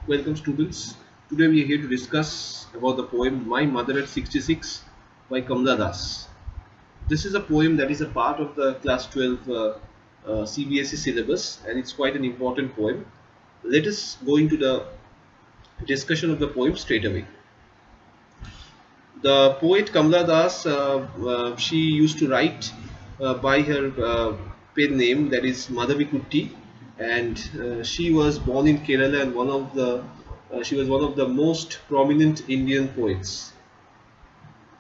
Welcome students. Today we are here to discuss about the poem My Mother at 66 by Kamla Das. This is a poem that is a part of the class 12 CBSE syllabus and it's quite an important poem. Let us go into the discussion of the poem straight away. The poet Kamla Das, she used to write by her pen name, that is Madhavi Kutty, and she was born in Kerala and she was one of the most prominent Indian poets.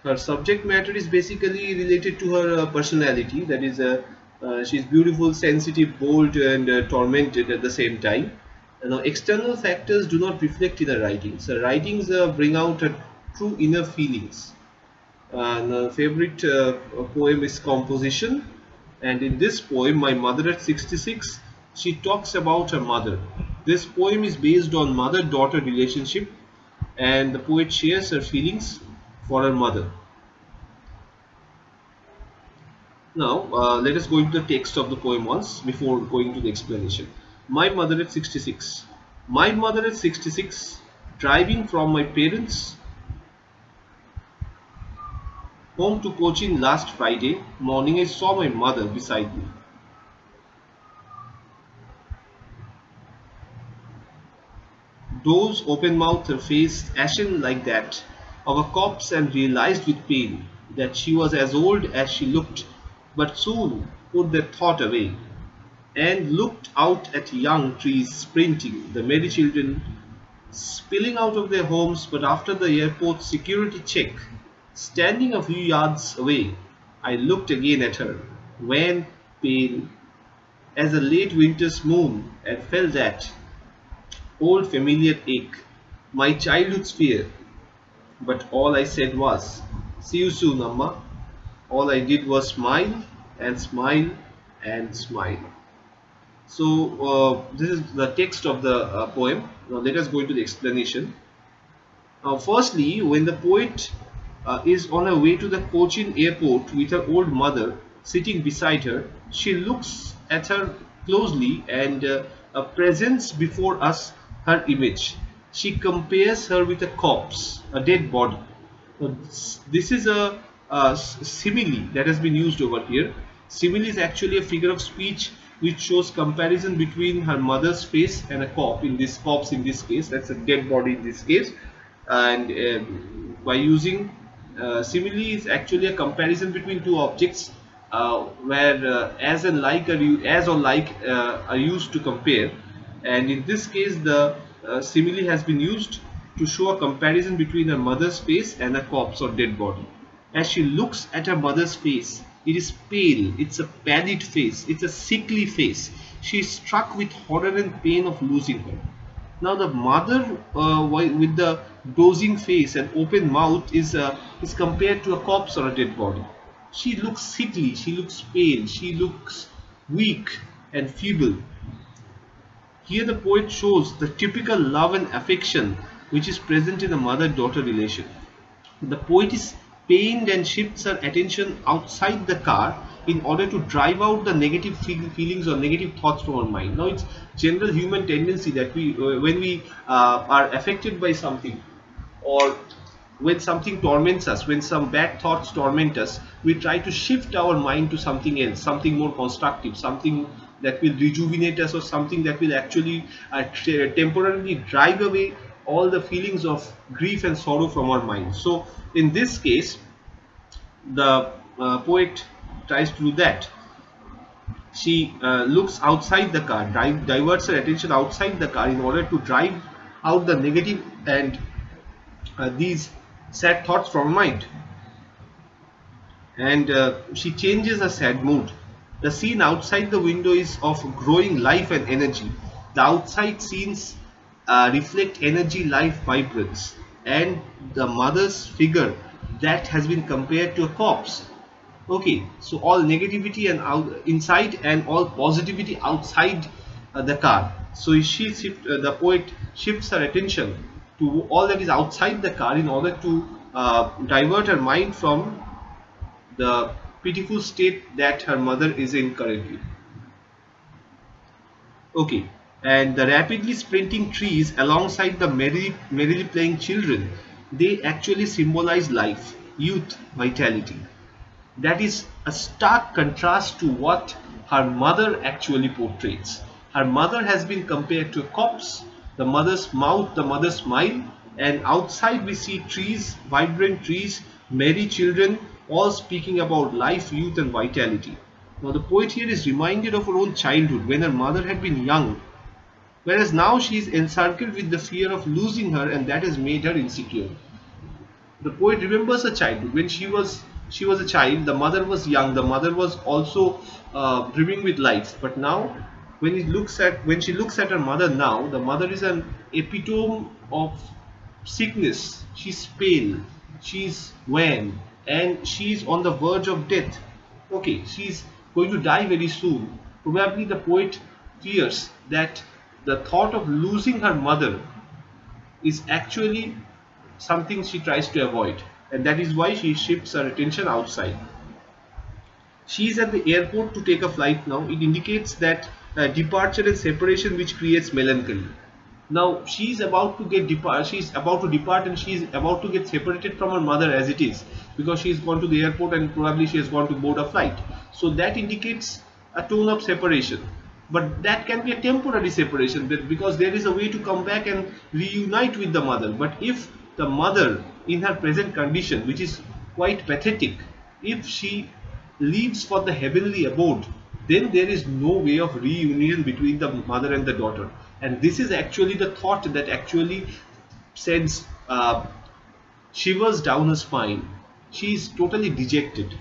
Her subject matter is basically related to her personality. That is, she's beautiful, sensitive, bold, and tormented at the same time. Now, external factors do not reflect in her writings. Her writings bring out her true inner feelings. And favorite poem is Composition. And in this poem, My Mother at 66, she talks about her mother. This poem is based on mother-daughter relationship, and the poet shares her feelings for her mother. Now, let us go into the text of the poem once before going to the explanation. My Mother at 66. My mother at 66, driving from my parents' home to Cochin last Friday morning, I saw my mother beside me. Doors open-mouthed, her face ashen like that of a corpse, and realized with pain that she was as old as she looked, but soon put that thought away, and looked out at young trees sprinting, the merry children spilling out of their homes. But after the airport security check, standing a few yards away, I looked again at her, wan, pale as a late winter's moon, and felt that old familiar ache, my childhood's fear. But all I said was, "See you soon, Amma." All I did was smile and smile and smile. So this is the text of the poem. Now let us go into the explanation. Firstly, when the poet is on her way to the Cochin airport with her old mother sitting beside her, she looks at her closely and presents before us her image. She compares her with a corpse, a dead body. This is a simile that has been used over here. Simile is actually a figure of speech which shows comparison between her mother's face and a corpse in this case. That's a dead body in this case. And by using simile is actually a comparison between two objects where as and like as or like are used to compare, and in this case the simile has been used to show a comparison between her mother's face and a corpse or dead body. As she looks at her mother's face, it is pale, it's a pallid face, it's a sickly face. She is struck with horror and pain of losing her. Now the mother with the dozing face and open mouth is compared to a corpse or a dead body. She looks sickly, she looks pale, she looks weak and feeble. Here the poet shows the typical love and affection which is present in a mother-daughter relation. The poet is pained and shifts her attention outside the car in order to drive out the negative feelings or negative thoughts from our mind. Now it's general human tendency that we when we are affected by something, or when something torments us, when some bad thoughts torment us, we try to shift our mind to something else, something more constructive, something that will rejuvenate us, or something that will actually temporarily drive away all the feelings of grief and sorrow from our mind. So in this case, the poet tries to do that. She looks outside the car, diverts her attention outside the car in order to drive out the negative and these sad thoughts from her mind. And she changes her sad mood. The scene outside the window is of growing life and energy. The outside scenes reflect energy, life, vibrance, and the mother's figure that has been compared to a corpse. Okay, so all negativity and inside, and all positivity outside the car. So the poet shifts her attention to all that is outside the car in order to divert her mind from the pitiful state that her mother is in currently. Okay, and the rapidly sprinting trees alongside the merrily playing children, they actually symbolize life, youth, vitality. That is a stark contrast to what her mother actually portrays. Her mother has been compared to a corpse, the mother's mouth, the mother's smile, and outside we see trees, vibrant trees, merry children, all speaking about life, youth, and vitality. Now, the poet here is reminded of her own childhood when her mother had been young, whereas now she is encircled with the fear of losing her, and that has made her insecure. The poet remembers her childhood when she was a child. The mother was young, the mother was also brimming with life, but now when she looks at her mother now, the mother is an epitome of sickness. She's pale, she's wan, and she's on the verge of death. Okay, she's going to die very soon. Probably the poet fears that the thought of losing her mother is actually something she tries to avoid, and that is why she shifts her attention outside. She is at the airport to take a flight now. It indicates that departure and separation, which creates melancholy. Now she is about to depart, and she is about to get separated from her mother as it is, because she has gone to the airport and probably she has gone to board a flight. So that indicates a tone of separation, but that can be a temporary separation, because there is a way to come back and reunite with the mother. But if the mother in her present condition, which is quite pathetic, if she leaves for the heavenly abode, then there is no way of reunion between the mother and the daughter. And this is actually the thought that actually sends shivers down her spine. She is totally dejected.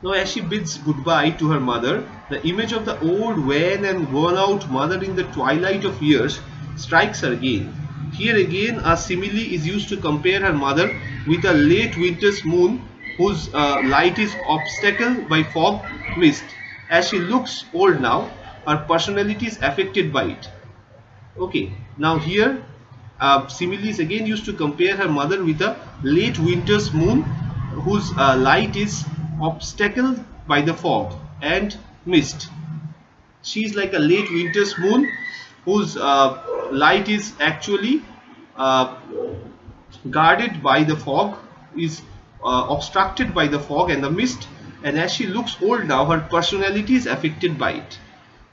Now, as she bids goodbye to her mother, the image of the old, wan and worn out mother in the twilight of years strikes her again. Here again a simile is used to compare her mother with a late winter's moon whose light is obstacled by fog, mist. As she looks old now, her personality is affected by it. Okay, now here simile is again used to compare her mother with a late winter's moon whose light is obstacled by the fog and mist. She is like a late winter's moon whose light is actually guarded by the fog, is obstructed by the fog and the mist, and as she looks old now, her personality is affected by it.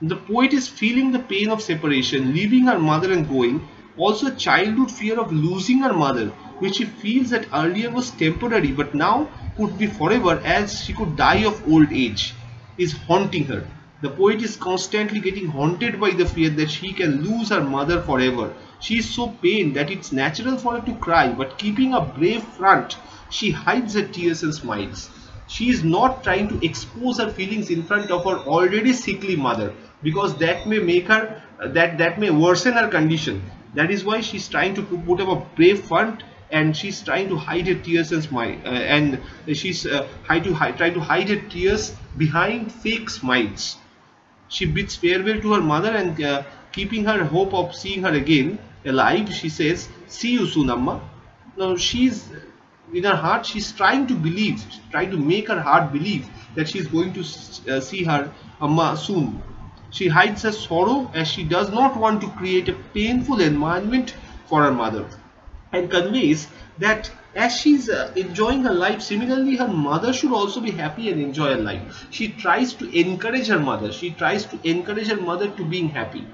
The poet is feeling the pain of separation, leaving her mother and going, also a childhood fear of losing her mother, which she feels that earlier was temporary but now could be forever, as she could die of old age, is haunting her. The poet is constantly getting haunted by the fear that she can lose her mother forever. She is so pained that it's natural for her to cry, but keeping a brave front, she hides her tears and smiles. She is not trying to expose her feelings in front of her already sickly mother, because that may make her that may worsen her condition. That is why she's trying to put up a brave front, and she's trying to hide her tears and smile, and she's trying to hide her tears behind fake smiles. She bids farewell to her mother, and keeping her hope of seeing her again alive, she says, "See you soon, Amma." Now she's in her heart, she's trying to believe, trying to make her heart believe that she's going to see her Amma soon. She hides her sorrow as she does not want to create a painful environment for her mother, and conveys that as she's enjoying her life, similarly her mother should also be happy and enjoy her life. She tries to encourage her mother. She tries to encourage her mother to being happy.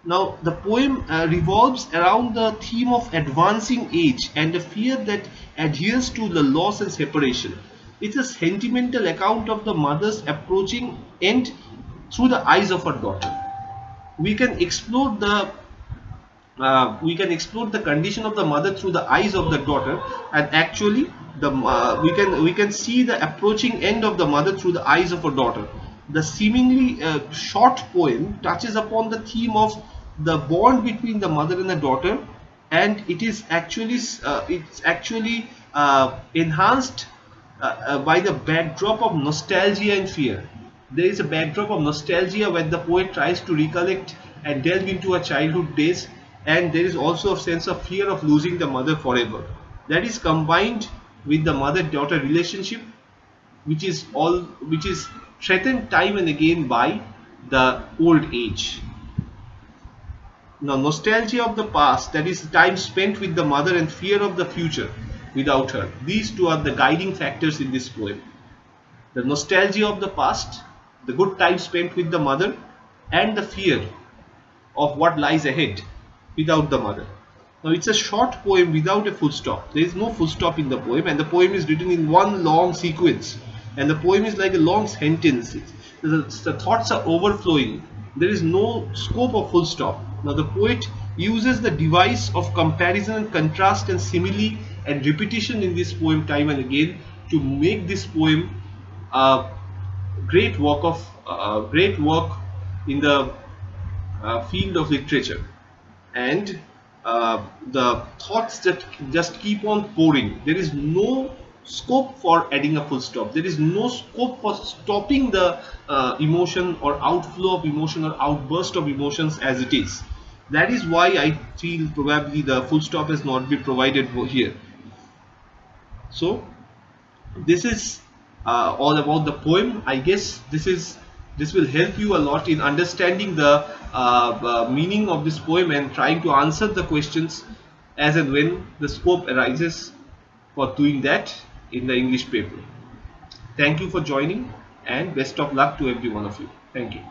Now the poem revolves around the theme of advancing age and the fear that adheres to the loss and separation. It's a sentimental account of the mother's approaching end through the eyes of her daughter. We can explore the condition of the mother through the eyes of the daughter, and actually we can see the approaching end of the mother through the eyes of her daughter. The seemingly short poem touches upon the theme of the bond between the mother and the daughter, and it is actually enhanced by the backdrop of nostalgia and fear. There is a backdrop of nostalgia where the poet tries to recollect and delve into her childhood days, and there is also a sense of fear of losing the mother forever. That is combined with the mother-daughter relationship, which is threatened time and again by the old age. Now, nostalgia of the past, that is time spent with the mother, and fear of the future without her. These two are the guiding factors in this poem. The nostalgia of the past, the good time spent with the mother, and the fear of what lies ahead without the mother. Now, it's a short poem without a full stop. There is no full stop in the poem, and the poem is written in one long sequence. And the poem is like a long sentence. The thoughts are overflowing. There is no scope of full stop. Now, the poet uses the device of comparison and contrast and simile and repetition in this poem time and again to make this poem a great work in the field of literature. And the thoughts that just keep on pouring. There is no scope for adding a full stop. There is no scope for stopping the emotion or outflow of emotion or outburst of emotions as it is. That is why I feel probably the full stop has not been provided here. So this is all about the poem. I guess this will help you a lot in understanding the meaning of this poem and trying to answer the questions as and when the scope arises for doing that in the English paper. Thank you for joining, and best of luck to every one of you. Thank you.